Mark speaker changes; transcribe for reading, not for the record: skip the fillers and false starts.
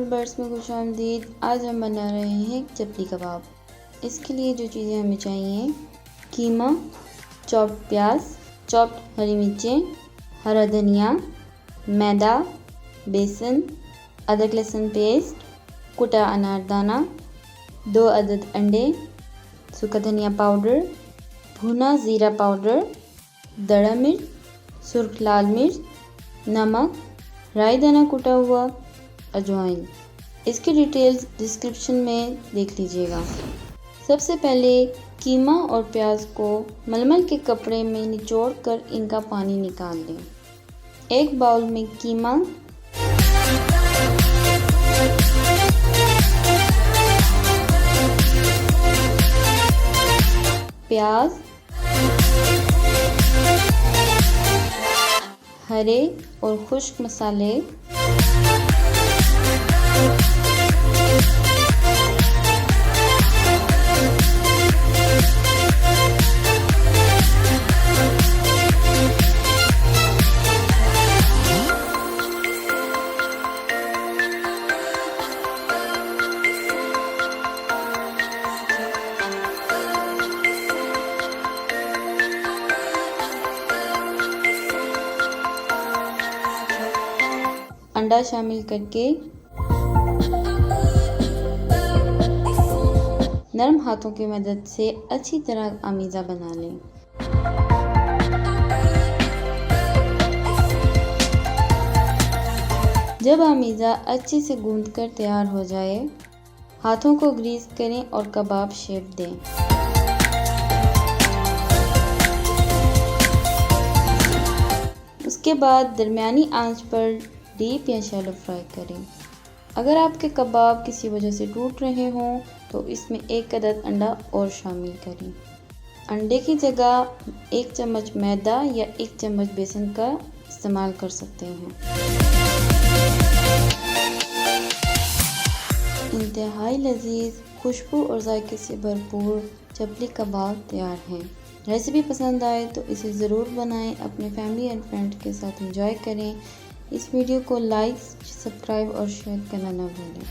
Speaker 1: Birds में खुशामदीद। आज हम बना रहे हैं चपली कबाब। इसके लिए जो चीज़ें हमें चाहिए, कीमा, चॉप्ड प्याज, चॉप्ड हरी मिर्चें, हरा धनिया, मैदा, बेसन, अदरक लहसुन पेस्ट, कुटा अनार दाना, 2 अदद अंडे, सूखा धनिया पाउडर, भुना ज़ीरा पाउडर, दड़ा मिर्च, सुर्ख लाल मिर्च, नमक, राई दाना कूटा हुआ, अजवाइन। इसकी डिटेल्स डिस्क्रिप्शन में देख लीजिएगा। सबसे पहले कीमा और प्याज को मलमल के कपड़े में निचोड़ कर इनका पानी निकाल लें। एक बाउल में कीमा, प्याज, हरे और खुश्क मसाले, अंडा शामिल करके नरम हाथों की मदद से अच्छी तरह आमीज़ा बना लें। जब आमीज़ा अच्छे से गूंथकर तैयार हो जाए, हाथों को ग्रीस करें और कबाब शेप दें। उसके बाद दरमियानी आंच पर डीप या शैलो फ्राई करें। अगर आपके कबाब किसी वजह से टूट रहे हों तो इसमें 1 अदद अंडा और शामिल करें। अंडे की जगह 1 चम्मच मैदा या 1 चम्मच बेसन का इस्तेमाल कर सकते हैं। इंतहाई लजीज, खुशबू और जायके से भरपूर चपली कबाब तैयार हैं। रेसिपी पसंद आए तो इसे ज़रूर बनाएं, अपने फैमिली एंड फ्रेंड्स के साथ एंजॉय करें। इस वीडियो को लाइक, सब्सक्राइब और शेयर करना ना भूलें।